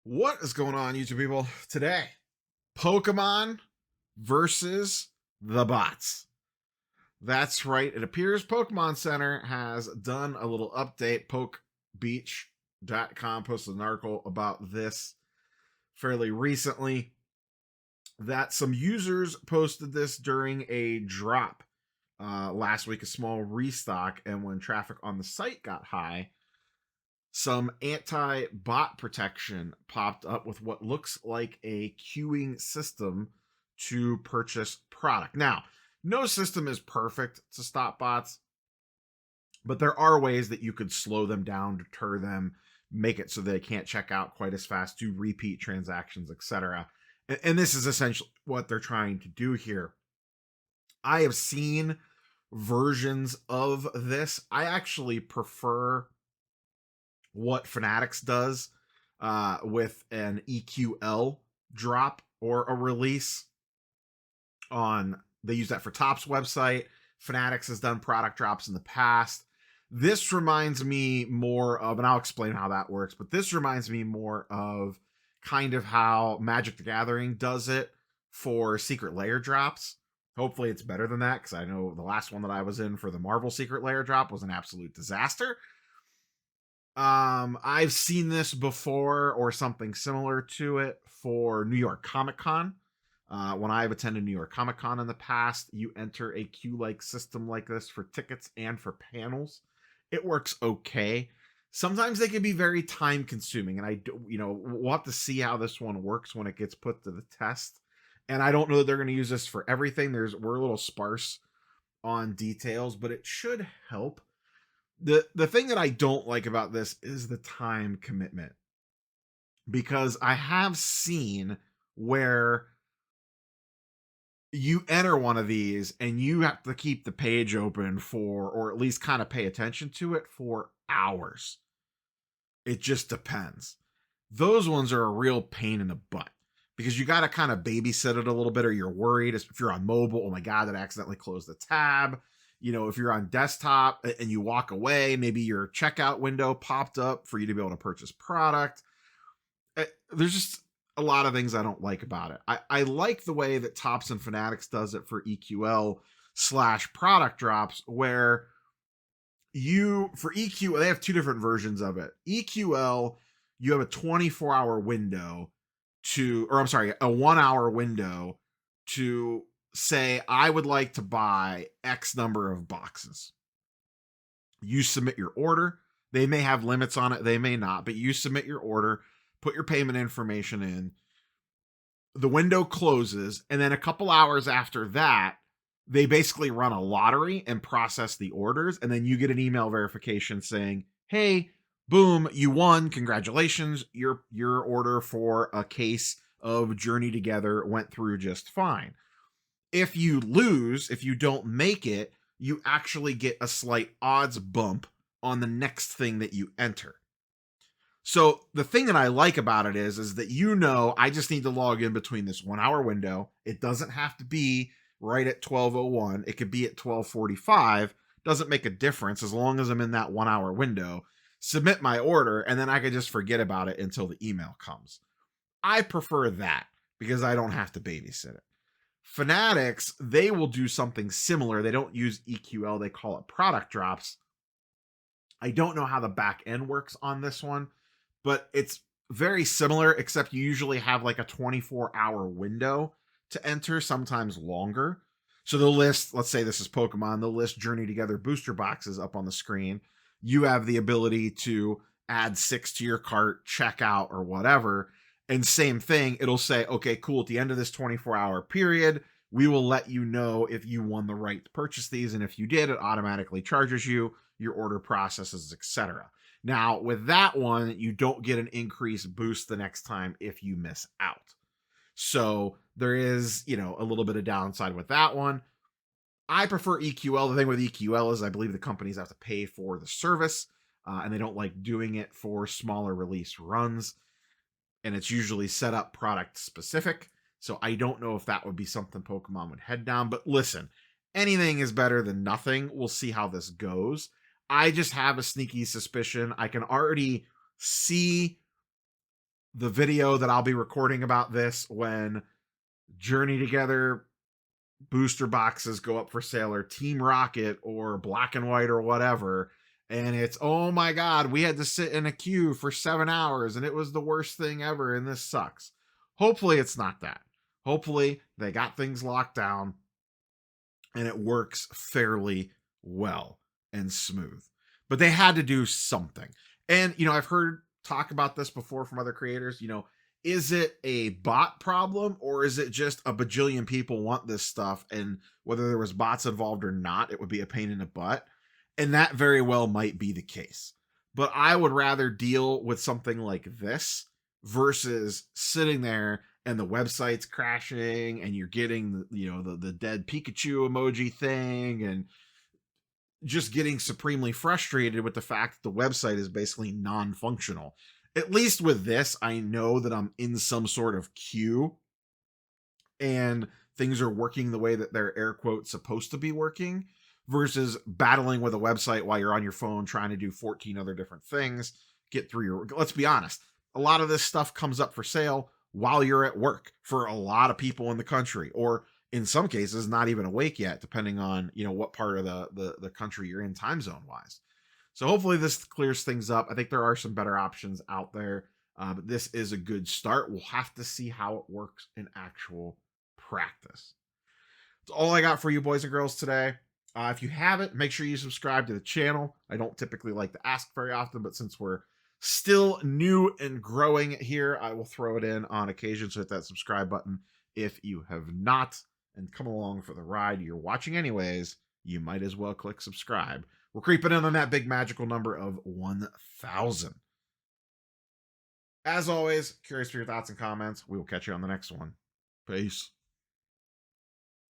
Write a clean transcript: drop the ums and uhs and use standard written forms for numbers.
What is going on, YouTube people? Today, Pokemon versus the bots. That's right. It appears Pokemon Center has done a little update. PokeBeach.com posted an article about this fairly recently that some users posted this during a drop last week, a small restock. And when traffic on the site got high, some anti-bot protection popped up with what looks like a queuing system to purchase product. Now, no system is perfect to stop bots, but there are ways that you could slow them down, deter them, make it so they can't check out quite as fast, do repeat transactions, etc. And this is essentially what they're trying to do here. I have seen versions of this. I actually prefer what Fanatics does with an EQL drop or a release on. They use that for Top's website. Fanatics has done product drops in the past. This reminds me more of, and I'll explain how that works, but this reminds me more of kind of how Magic the Gathering does it for Secret Lair drops. Hopefully it's better than that, because I know the last one that I was in for the Marvel Secret Lair drop was an absolute disaster. I've seen this before or something similar to it for New York Comic Con. When I've attended New York Comic Con in the past, you enter a queue-like system like this for tickets and for panels. It works okay. Sometimes they can be very time-consuming, and we'll have to see how this one works when it gets put to the test. And I don't know that they're going to use this for everything. We're a little sparse on details, but it should help. The thing that I don't like about this is the time commitment, because I have seen where you enter one of these and you have to keep the page open for, or at least kind of pay attention to it for hours. It just depends. Those ones are a real pain in the butt, because you got to kind of babysit it a little bit, or you're worried if you're on mobile. Oh my God, that accidentally closed the tab. If you're on desktop and you walk away, maybe your checkout window popped up for you to be able to purchase product. There's just a lot of things I don't like about it. I like the way that Topps and Fanatics does it for EQL/product drops, where for EQL, they have two different versions of it. EQL, you have a 24-hour window a 1-hour window to say, I would like to buy X number of boxes. You submit your order. They may have limits on it, they may not, but you submit your order, put your payment information in. The window closes, and then a couple hours after that, they basically run a lottery and process the orders, and then you get an email verification saying, hey, boom, you won, congratulations, your order for a case of Journey Together went through just fine. If you lose, if you don't make it, you actually get a slight odds bump on the next thing that you enter. So the thing that I like about it is that I just need to log in between this 1-hour window. It doesn't have to be right at 12:01. It could be at 12:45. Doesn't make a difference as long as I'm in that 1-hour window. Submit my order, and then I could just forget about it until the email comes. I prefer that because I don't have to babysit it. Fanatics, they will do something similar. They don't use EQL, they call it product drops. I don't know how the back end works on this one, but it's very similar, except you usually have like a 24-hour window to enter, sometimes longer. So they'll list, let's say this is Pokemon, they'll list Journey Together booster boxes up on the screen. You have the ability to add 6 to your cart, check out, or whatever. And same thing, it'll say, okay, cool, at the end of this 24-hour period, we will let you know if you won the right to purchase these. And if you did, it automatically charges you, your order processes, etc. Now, with that one, you don't get an increased boost the next time if you miss out. So there is, a little bit of downside with that one. I prefer EQL. The thing with EQL is I believe the companies have to pay for the service, and they don't like doing it for smaller release runs. And it's usually set up product specific. So I don't know if that would be something Pokemon would head down. But listen, anything is better than nothing. We'll see how this goes. I just have a sneaky suspicion. I can already see the video that I'll be recording about this when Journey Together booster boxes go up for sale, or Team Rocket or Black and White or whatever, and it's, oh my god, we had to sit in a queue for 7 hours and it was the worst thing ever and this sucks. Hopefully it's not that. Hopefully they got things locked down and it works fairly well and smooth. But they had to do something. And I've heard talk about this before from other creators. Is it a bot problem, or is it just a bajillion people want this stuff, and whether there was bots involved or not, it would be a pain in the butt? And that very well might be the case. But I would rather deal with something like this versus sitting there and the website's crashing and you're getting the dead Pikachu emoji thing, and just getting supremely frustrated with the fact that the website is basically non-functional. At least with this, I know that I'm in some sort of queue and things are working the way that they're air quotes supposed to be working, versus battling with a website while you're on your phone trying to do 14 other different things. Get through your, let's be honest, a lot of this stuff comes up for sale while you're at work for a lot of people in the country, or in some cases not even awake yet, depending on what part of the country you're in time zone wise. So hopefully this clears things up. I think there are some better options out there, but this is a good start. We'll have to see how it works in actual practice. That's all I got for you, boys and girls, today. If you haven't, make sure you subscribe to the channel. I don't typically like to ask very often, but since we're still new and growing here, I will throw it in on occasion. So hit that subscribe button if you have not, and come along for the ride. You're watching anyways, you might as well click subscribe. We're creeping in on that big magical number of 1,000. As always, curious for your thoughts and comments. We will catch you on the next one. Peace.